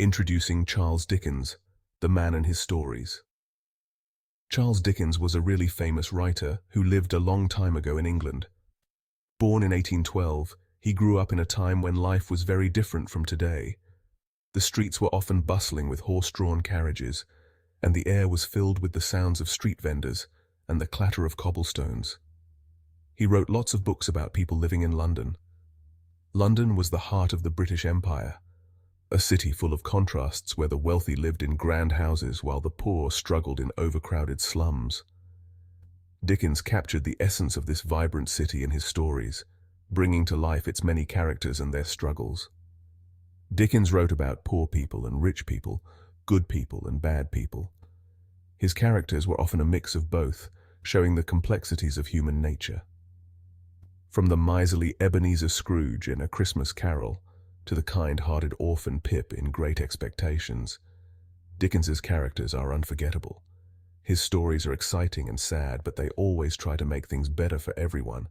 Introducing Charles Dickens, the man and his stories. Charles Dickens was a really famous writer who lived a long time ago in England. Born in 1812, he grew up in a time when life was very different from today. The streets were often bustling with horse-drawn carriages, and the air was filled with the sounds of street vendors and the clatter of cobblestones. He wrote lots of books about people living in London. London was the heart of the British Empire, a city full of contrasts where the wealthy lived in grand houses while the poor struggled in overcrowded slums. Dickens captured the essence of this vibrant city in his stories, bringing to life its many characters and their struggles. Dickens wrote about poor people and rich people, good people and bad people. His characters were often a mix of both, showing the complexities of human nature. From the miserly Ebenezer Scrooge in A Christmas Carol to the kind-hearted orphan Pip in Great Expectations, Dickens's characters are unforgettable. His stories are exciting and sad, but they always try to make things better for everyone.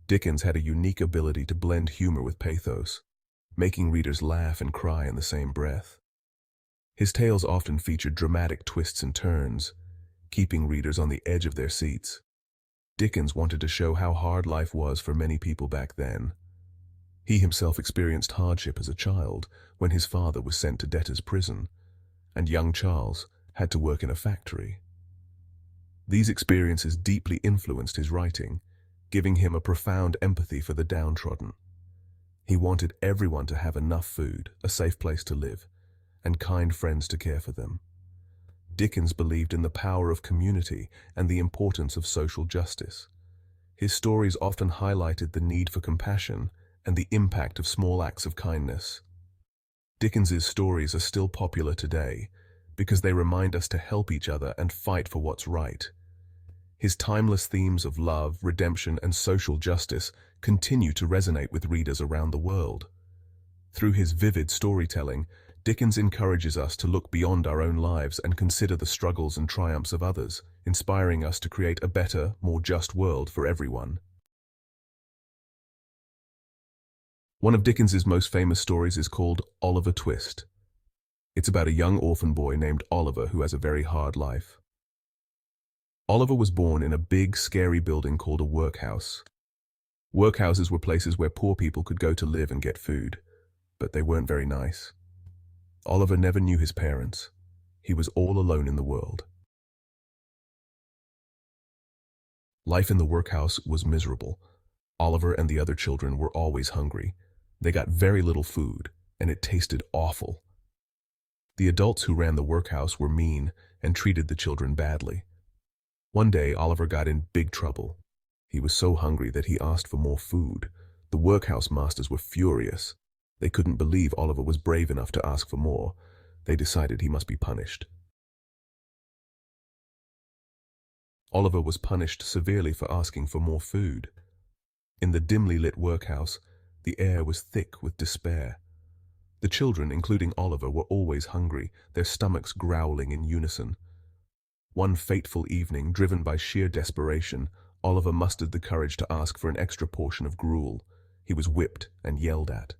Dickens had a unique ability to blend humor with pathos, making readers laugh and cry in the same breath. His tales often featured dramatic twists and turns, keeping readers on the edge of their seats. Dickens wanted to show how hard life was for many people back then. He himself experienced hardship as a child when his father was sent to debtor's prison, and young Charles had to work in a factory. These experiences deeply influenced his writing, giving him a profound empathy for the downtrodden. He wanted everyone to have enough food, a safe place to live, and kind friends to care for them. Dickens believed in the power of community and the importance of social justice. His stories often highlighted the need for compassion and the impact of small acts of kindness. Dickens's stories are still popular today because they remind us to help each other and fight for what's right. His timeless themes of love, redemption, and social justice continue to resonate with readers around the world. Through his vivid storytelling, Dickens encourages us to look beyond our own lives and consider the struggles and triumphs of others, inspiring us to create a better, more just world for everyone. One of Dickens's most famous stories is called Oliver Twist. It's about a young orphan boy named Oliver who has a very hard life. Oliver was born in a big, scary building called a workhouse. Workhouses were places where poor people could go to live and get food, but they weren't very nice. Oliver never knew his parents. He was all alone in the world. Life in the workhouse was miserable. Oliver and the other children were always hungry. They got very little food, and it tasted awful. The adults who ran the workhouse were mean and treated the children badly. One day, Oliver got in big trouble. He was so hungry that he asked for more food. The workhouse masters were furious. They couldn't believe Oliver was brave enough to ask for more. They decided he must be punished. Oliver was punished severely for asking for more food. In the dimly lit workhouse, the air was thick with despair. The children, including Oliver, were always hungry, their stomachs growling in unison. One fateful evening, driven by sheer desperation, Oliver mustered the courage to ask for an extra portion of gruel. He was whipped and yelled at.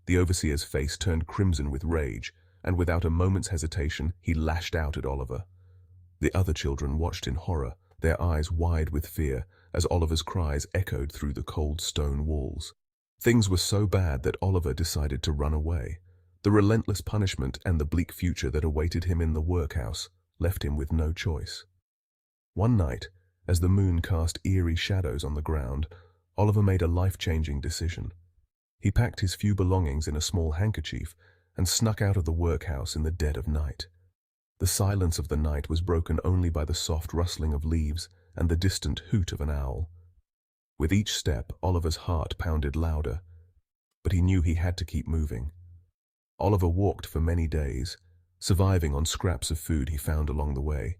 The overseer's face turned crimson with rage, and without a moment's hesitation, he lashed out at Oliver. The other children watched in horror, their eyes wide with fear, as Oliver's cries echoed through the cold stone walls. Things were so bad that Oliver decided to run away. The relentless punishment and the bleak future that awaited him in the workhouse left him with no choice. One night, as the moon cast eerie shadows on the ground, Oliver made a life-changing decision. He packed his few belongings in a small handkerchief and snuck out of the workhouse in the dead of night. The silence of the night was broken only by the soft rustling of leaves and the distant hoot of an owl. With each step, Oliver's heart pounded louder, but he knew he had to keep moving. Oliver walked for many days, surviving on scraps of food he found along the way.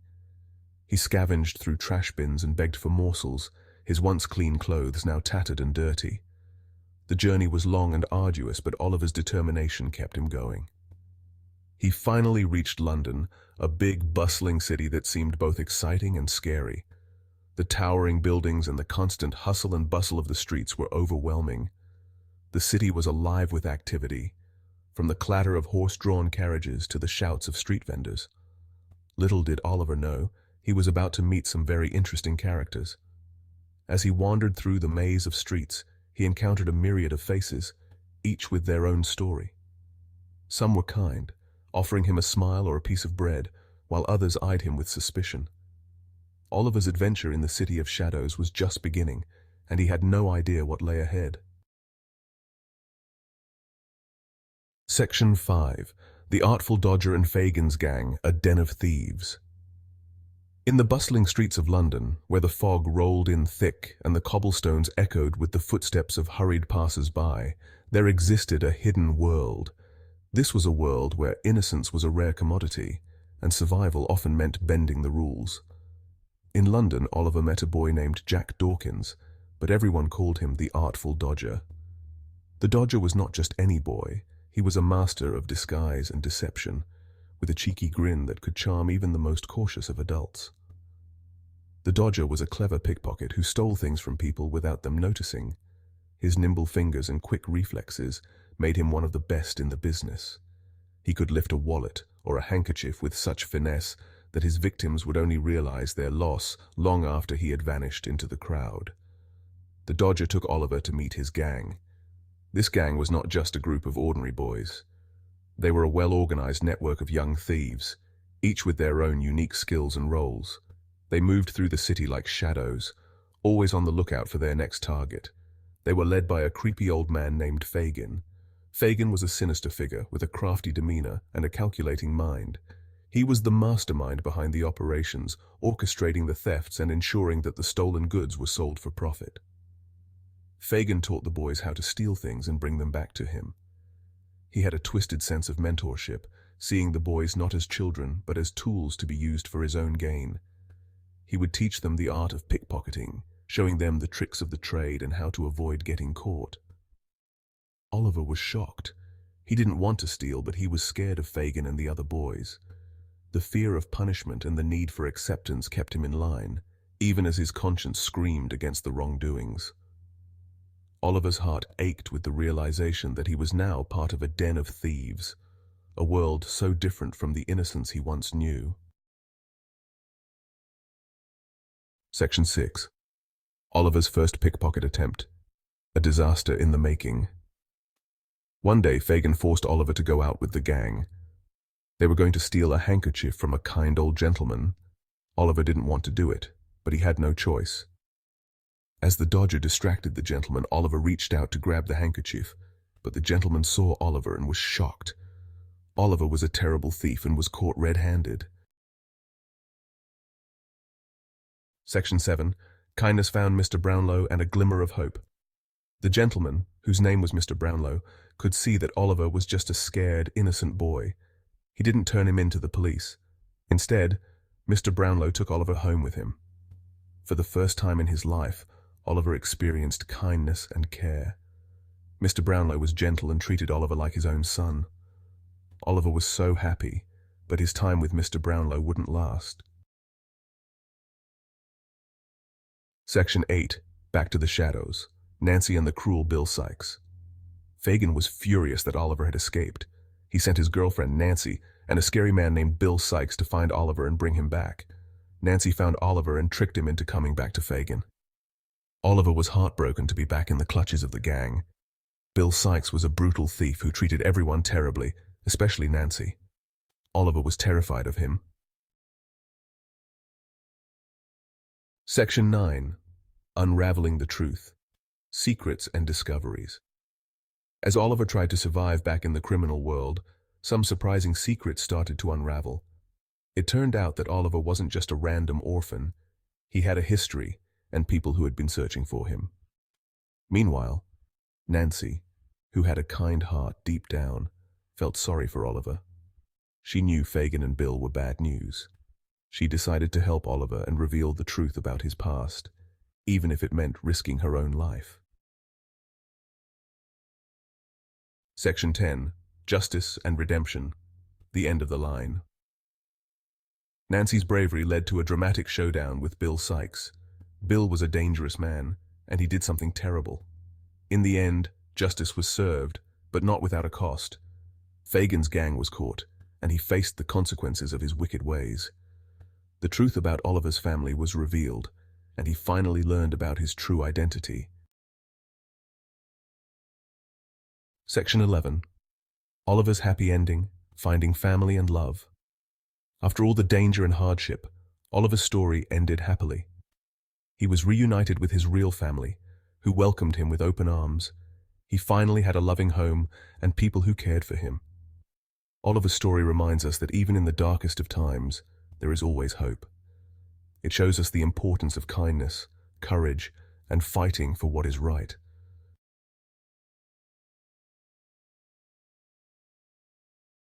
He scavenged through trash bins and begged for morsels, his once clean clothes now tattered and dirty. The journey was long and arduous, but Oliver's determination kept him going. He finally reached London, a big, bustling city that seemed both exciting and scary. The towering buildings and the constant hustle and bustle of the streets were overwhelming. The city was alive with activity. from the clatter of horse-drawn carriages to the shouts of street vendors. Little did Oliver know, he was about to meet some very interesting characters. As he wandered through the maze of streets, he encountered a myriad of faces, each with their own story. Some were kind, offering him a smile or a piece of bread, while others eyed him with suspicion. Oliver's adventure in the City of Shadows was just beginning, and he had no idea what lay ahead. Section 5. The Artful Dodger and Fagin's Gang, a Den of Thieves. In the bustling streets of London, where the fog rolled in thick and the cobblestones echoed with the footsteps of hurried passers-by, there existed a hidden world. This was a world where innocence was a rare commodity, and survival often meant bending the rules. In London, Oliver met a boy named Jack Dawkins, but everyone called him the Artful Dodger. The Dodger was not just any boy. He was a master of disguise and deception, with a cheeky grin that could charm even the most cautious of adults. The Dodger was a clever pickpocket who stole things from people without them noticing. His nimble fingers and quick reflexes made him one of the best in the business. He could lift a wallet or a handkerchief with such finesse that his victims would only realize their loss long after he had vanished into the crowd. The Dodger took Oliver to meet his gang. This gang was not just a group of ordinary boys. They were a well-organized network of young thieves, each with their own unique skills and roles. They moved through the city like shadows, always on the lookout for their next target. They were led by a creepy old man named Fagin. Fagin was a sinister figure with a crafty demeanor and a calculating mind. He was the mastermind behind the operations, orchestrating the thefts and ensuring that the stolen goods were sold for profit. Fagin taught the boys how to steal things and bring them back to him. He had a twisted sense of mentorship, seeing the boys not as children but as tools to be used for his own gain. He would teach them the art of pickpocketing, showing them the tricks of the trade and how to avoid getting caught. Oliver was shocked. He didn't want to steal, but he was scared of Fagin and the other boys. The fear of punishment and the need for acceptance kept him in line, even as his conscience screamed against the wrongdoings. Oliver's heart ached with the realization that he was now part of a den of thieves, a world so different from the innocence he once knew. Section 6. Oliver's first pickpocket attempt. A disaster in the making. One day, Fagin forced Oliver to go out with the gang. They were going to steal a handkerchief from a kind old gentleman. Oliver didn't want to do it, but he had no choice. As the Dodger distracted the gentleman, Oliver reached out to grab the handkerchief, but the gentleman saw Oliver and was shocked. Oliver was a terrible thief and was caught red-handed. Section 7. Kindness found Mr. Brownlow and a glimmer of hope. The gentleman, whose name was Mr. Brownlow, could see that Oliver was just a scared, innocent boy. He didn't turn him in to the police. Instead, Mr. Brownlow took Oliver home with him. For the first time in his life, Oliver experienced kindness and care. Mr. Brownlow was gentle and treated Oliver like his own son. Oliver was so happy, but his time with Mr. Brownlow wouldn't last. Section 8. Back to the Shadows. Nancy and the cruel Bill Sikes. Fagin was furious that Oliver had escaped. He sent his girlfriend, Nancy, and a scary man named Bill Sikes to find Oliver and bring him back. Nancy found Oliver and tricked him into coming back to Fagin. Oliver was heartbroken to be back in the clutches of the gang. Bill Sikes was a brutal thief who treated everyone terribly, especially Nancy. Oliver was terrified of him. Section 9. Unraveling the Truth. Secrets and Discoveries. As Oliver tried to survive back in the criminal world, some surprising secrets started to unravel. It turned out that Oliver wasn't just a random orphan. He had a history and people who had been searching for him. Meanwhile, Nancy, who had a kind heart deep down, felt sorry for Oliver. She knew Fagin and Bill were bad news. She decided to help Oliver and reveal the truth about his past, even if it meant risking her own life. Section 10. Justice and Redemption. The End of the Line. Nancy's bravery led to a dramatic showdown with Bill Sikes. Bill was a dangerous man, and he did something terrible. In the end, justice was served, but not without a cost. Fagin's gang was caught, and he faced the consequences of his wicked ways. The truth about Oliver's family was revealed, and he finally learned about his true identity. Section 11. Oliver's happy ending, finding family and love. After all the danger and hardship, Oliver's story ended happily. He was reunited with his real family, who welcomed him with open arms. He finally had a loving home and people who cared for him. Oliver's story reminds us that even in the darkest of times, there is always hope. It shows us the importance of kindness, courage, and fighting for what is right.